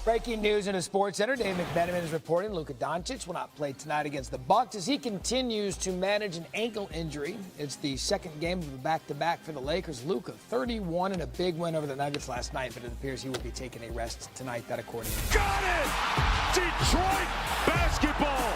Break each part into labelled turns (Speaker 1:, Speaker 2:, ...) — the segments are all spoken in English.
Speaker 1: Breaking news in the Sports Center. Dave McMenamin is reporting Luka Doncic will not play tonight against the Bucks as he continues to manage an ankle injury. It's the second game of a back-to-back for the Lakers. Luka, 31 and a big win over the Nuggets last night, but it appears he will be taking a rest tonight. That according to
Speaker 2: Got it! Detroit basketball!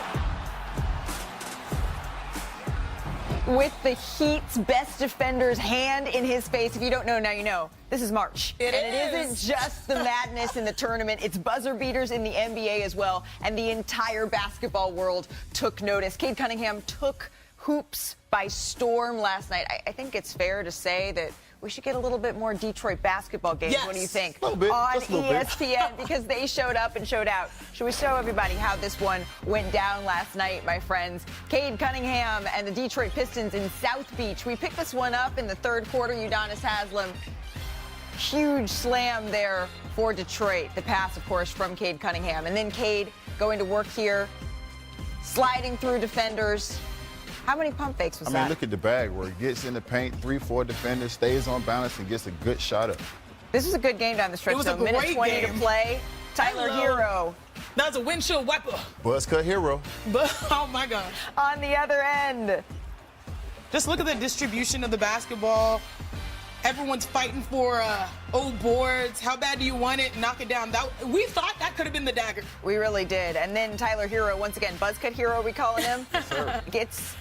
Speaker 3: With the Heat's best defender's hand in his face. If you don't know, now you know. This is March.
Speaker 4: It
Speaker 3: isn't just the madness in the tournament. It's buzzer beaters in the NBA as well. And the entire basketball world took notice. Cade Cunningham took hoops by storm last night. I think it's fair to say that we should get a little bit more Detroit basketball games.
Speaker 4: Yes.
Speaker 3: What do you think?
Speaker 5: A little bit.
Speaker 3: On
Speaker 5: Just a little bit.
Speaker 3: ESPN because they showed up and showed out. Should we show everybody how this one went down last night, my friends? Cade Cunningham and the Detroit Pistons in South Beach. We picked this one up in the third quarter. Udonis Haslem. Huge slam there for Detroit. The pass, of course, from Cade Cunningham. And then Cade going to work here, sliding through defenders. How many pump fakes was that?
Speaker 5: I mean, look at the bag where he gets in the paint, 3-4 defenders, stays on balance, and gets a good shot up.
Speaker 3: This was a good game down the stretch.
Speaker 4: It was a
Speaker 3: minute
Speaker 4: great
Speaker 3: 20
Speaker 4: game.
Speaker 3: to play. Tyler Hero
Speaker 4: That was a windshield wiper.
Speaker 5: Buzz cut hero.
Speaker 4: But, oh, my God.
Speaker 3: on the other end.
Speaker 4: Just look at the distribution of the basketball. Everyone's fighting for old boards. How bad do you want it? Knock it down. We thought that could have been the dagger.
Speaker 3: We really did. And then Tyler Hero, once again, Buzzcut Hero, we calling him, gets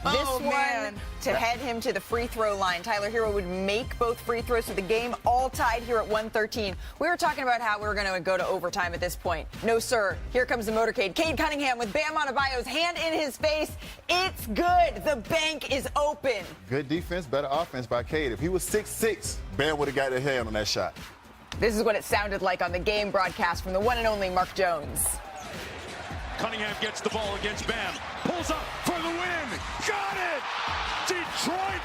Speaker 3: this
Speaker 4: Oh,
Speaker 3: one
Speaker 4: man.
Speaker 3: to head him to the free throw line. Tyler Hero would make both free throws for the game, all tied here at 113. We were talking about how we were going to go to overtime at this point. No, sir. Here comes the motorcade. Cade Cunningham with Bam Adebayo's hand in his face. It's good. The bank is open.
Speaker 5: Good defense, better offense by Cade. If he was 6'6", Bam would have got a hand on that shot.
Speaker 3: This is what it sounded like on the game broadcast from the one and only Mark Jones.
Speaker 2: Cunningham gets the ball against Bam. Pulls up for the win. Got it! Detroit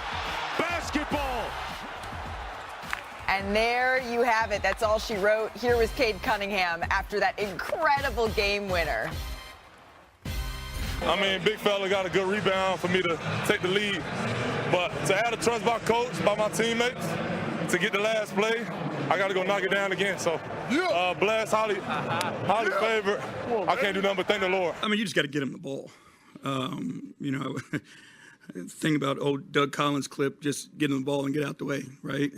Speaker 2: basketball.
Speaker 3: And there you have it. That's all she wrote. Here was Cade Cunningham after that incredible game winner.
Speaker 6: I mean, big fella got a good rebound for me to take the lead. But to have the trust by coach, by my teammates, to get the last play, I got to go knock it down again. So, bless, highly favored. I can't do nothing but thank the Lord.
Speaker 7: I mean, you just got to get him the ball. You know, thing about old Doug Collins clip, just get him the ball and get out the way, right?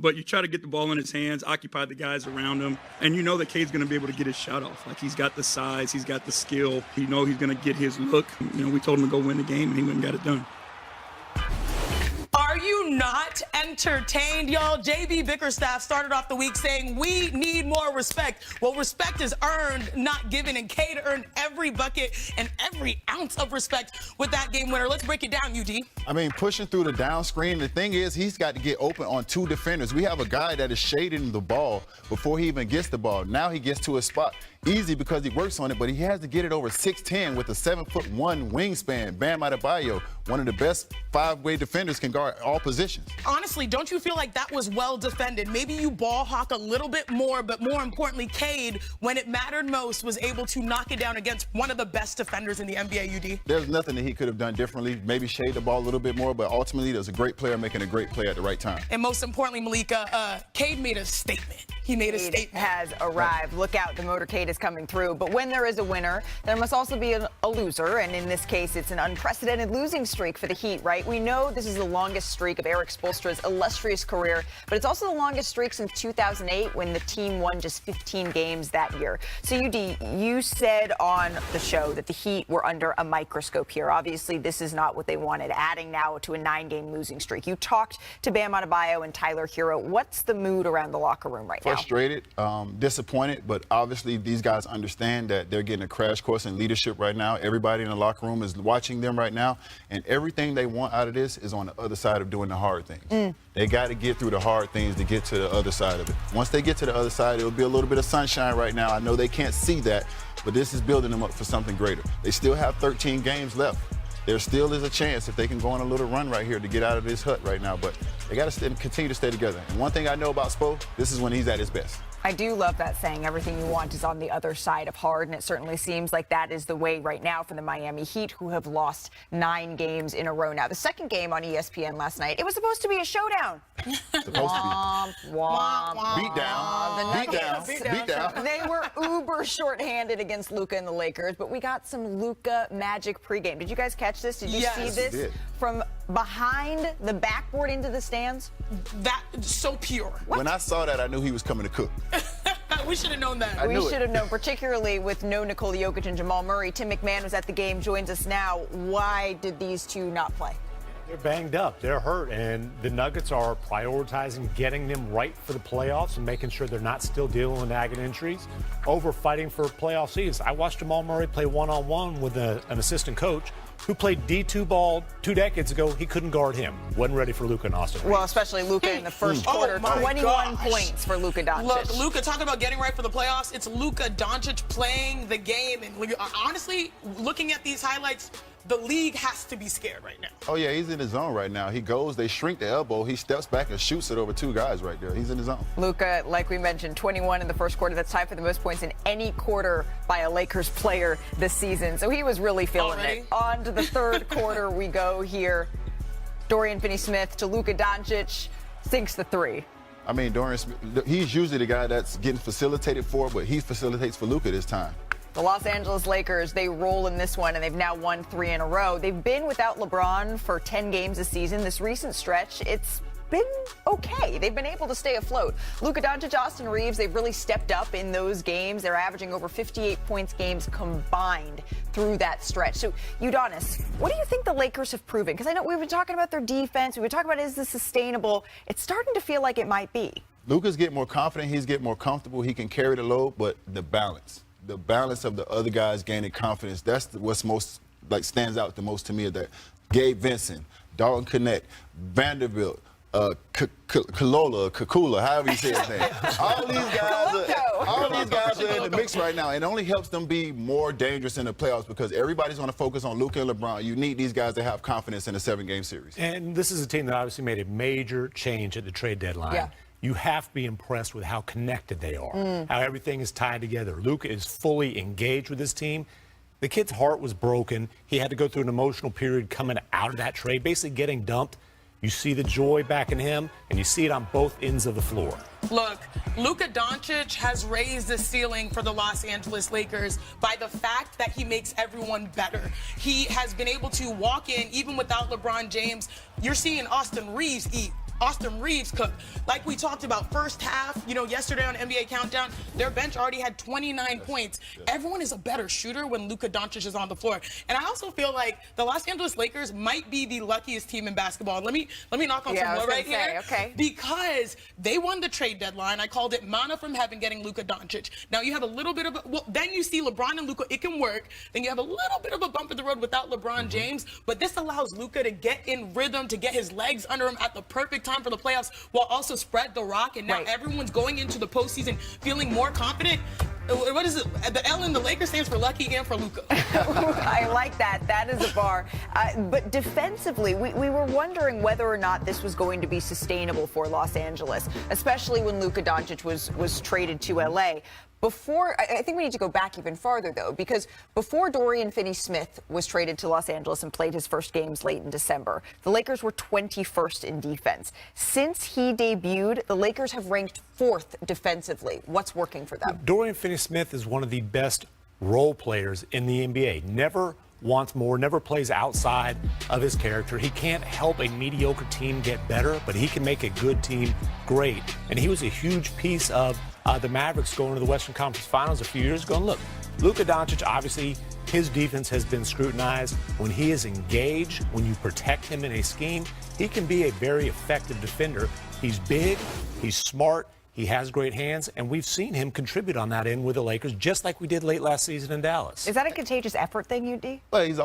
Speaker 7: But you try to get the ball in his hands, occupy the guys around him, and you know that Cade's going to be able to get his shot off. Like, he's got the size, he's got the skill. You know he's going to get his look. You know, we told him to go win the game, and he went and got it done.
Speaker 4: Are you not entertained, y'all? JB Bickerstaff started off the week saying we need more respect. Well, respect is earned, not given, and Cade earned every bucket and every ounce of respect with that game winner. Let's break it down, UD.
Speaker 5: I mean, pushing through the down screen, the thing is he's got to get open on two defenders. We have a guy that is shading the ball before he even gets the ball. Now he gets to his spot. Easy because he works on it, but he has to get it over 6'10" with a 7'1" wingspan. Bam Adebayo, one of the best five-way defenders, can guard all positions.
Speaker 4: Honestly, don't you feel like that was well defended? Maybe you ball hawk a little bit more, but more importantly, Cade, when it mattered most, was able to knock it down against one of the best defenders in the NBA, UD.
Speaker 5: There's nothing that he could have done differently. Maybe shade the ball a little bit more, but ultimately there's a great player making a great play at the right time.
Speaker 4: And most importantly, Malika, Cade made a statement. He made a statement.
Speaker 3: Has arrived. Look out, the motorcade is coming through. But when there is a winner, there must also be a loser. And in this case, it's an unprecedented losing streak for the Heat, right? We know this is the longest streak of Eric Spoelstra's illustrious career, but it's also the longest streak since 2008 when the team won just 15 games that year. So, UD, you said on the show that the Heat were under a microscope here. Obviously, this is not what they wanted, adding now to a 9-game losing streak. You talked to Bam Adebayo and Tyler Hero. What's the mood around the locker room right now?
Speaker 5: Frustrated, disappointed, but obviously these guys understand that they're getting a crash course in leadership right now. Everybody in the locker room is watching them right now, and everything they want out of this is on the other side of doing the hard things. They got to get through the hard things to get to the other side of it. Once they get to the other side, it'll be a little bit of sunshine right now. I know they can't see that, but this is building them up for something greater. They still have 13 games left. There still is a chance if they can go on a little run right here to get out of this hut right now, but they got to continue to stay together. And one thing I know about Spo, this is when he's at his best.
Speaker 3: I do love that saying, everything you want is on the other side of hard, and it certainly seems like that is the way right now for the Miami Heat, who have lost 9 games in a row now. The second game on ESPN last night, it was supposed to be a showdown.
Speaker 5: Supposed to be.
Speaker 3: Womp, womp,
Speaker 5: Beat down.
Speaker 3: The
Speaker 5: Beat down.
Speaker 3: Nuggets,
Speaker 5: Beat down.
Speaker 3: They were shorthanded against Luka and the Lakers, but we got some Luka magic pregame. Did you guys catch this? Did you see this from behind the backboard into the stands?
Speaker 4: That is so pure.
Speaker 5: When I saw that, I knew he was coming to cook.
Speaker 4: We should have known that.
Speaker 3: We should have known, particularly with no Nikola Jokic and Jamal Murray. Tim McMahon was at the game, joins us now. Why did these two not play?
Speaker 8: They're banged up. They're hurt, and the Nuggets are prioritizing getting them right for the playoffs and making sure they're not still dealing with nagging injuries over fighting for playoff seeds. I watched Jamal Murray play one-on-one with an assistant coach who played D2 ball 2 decades ago. He couldn't guard him. Wasn't ready for Luka and Austin.
Speaker 3: Well, especially Luka in the first quarter. 21 points for Luka Doncic.
Speaker 4: Look, Luka, talking about getting right for the playoffs, it's Luka Doncic playing the game. And honestly, looking at these highlights, the league has to be scared right now.
Speaker 5: Oh, yeah, he's in his zone right now. He goes, they shrink the elbow, he steps back and shoots it over 2 guys right there. He's in his zone.
Speaker 3: Luka, like we mentioned, 21 in the first quarter. That's tied for the most points in any quarter by a Lakers player this season. So he was really feeling it. On to the third quarter we go here. Dorian Finney-Smith to Luka Doncic, sinks the 3.
Speaker 5: I mean, Dorian Smith, he's usually the guy that's getting facilitated for, but he facilitates for Luka this time.
Speaker 3: The Los Angeles Lakers, they roll in this one, and they've now won 3 in a row. They've been without LeBron for 10 games this season. This recent stretch, it's been okay. They've been able to stay afloat. Luka Doncic, Austin Reeves, they've really stepped up in those games. They're averaging over 58 points games combined through that stretch. So, Udonis, what do you think the Lakers have proven? Because I know we've been talking about their defense. We've been talking about, is this sustainable? It's starting to feel like it might be.
Speaker 5: Luka's getting more confident. He's getting more comfortable. He can carry the load, but the balance of the other guys gaining confidence, that's what's most, stands out the most to me, is that Gabe Vincent, Dalton Connect, Vanderbilt, Kakula, however you say his name. All these guys are in the mix right now, and it only helps them be more dangerous in the playoffs because everybody's going to focus on Luka and LeBron. You need these guys to have confidence in a 7-game series.
Speaker 8: And this is a team that obviously made a major change at the trade deadline. Yeah. You have to be impressed with how connected they are, how everything is tied together. Luka is fully engaged with this team. The kid's heart was broken. He had to go through an emotional period coming out of that trade, basically getting dumped. You see the joy back in him, and you see it on both ends of the floor.
Speaker 4: Look, Luka Doncic has raised the ceiling for the Los Angeles Lakers by the fact that he makes everyone better. He has been able to walk in, even without LeBron James. You're seeing Austin Reeves eat. Austin Reeves cook. Like we talked about, first half, yesterday on NBA Countdown, their bench already had 29 points. Everyone is a better shooter when Luka Doncic is on the floor. And I also feel like the Los Angeles Lakers might be the luckiest team in basketball. Let me knock on some wood right here.
Speaker 3: Okay.
Speaker 4: Because they won the trade deadline. I called it manna from heaven getting Luka Doncic. Now you have a little bit of then you see LeBron and Luka, it can work. Then you have a little bit of a bump in the road without LeBron James. But this allows Luka to get in rhythm, to get his legs under him at the perfect time for the playoffs, while also spread the rock, and now everyone's going into the postseason feeling more confident. What is it? The L in the Lakers stands for lucky and for Luka.
Speaker 3: I like that. That is a bar. But defensively, we were wondering whether or not this was going to be sustainable for Los Angeles, especially when Luka Doncic was traded to LA. I think we need to go back even farther, though, because before Dorian Finney-Smith was traded to Los Angeles and played his first games late in December, the Lakers were 21st in defense. Since he debuted, the Lakers have ranked 4th defensively. What's working for them?
Speaker 8: Dorian Finney-Smith is one of the best role players in the NBA. Never wants more, never plays outside of his character. He can't help a mediocre team get better, but he can make a good team great. And he was a huge piece of the Mavericks going to the Western Conference Finals a few years ago. And look, Luka Doncic, obviously, his defense has been scrutinized. When he is engaged, when you protect him in a scheme, he can be a very effective defender. He's big, he's smart, he has great hands, and we've seen him contribute on that end with the Lakers, just like we did late last season in Dallas.
Speaker 3: Is that a contagious effort thing, UD?
Speaker 5: Well, he's also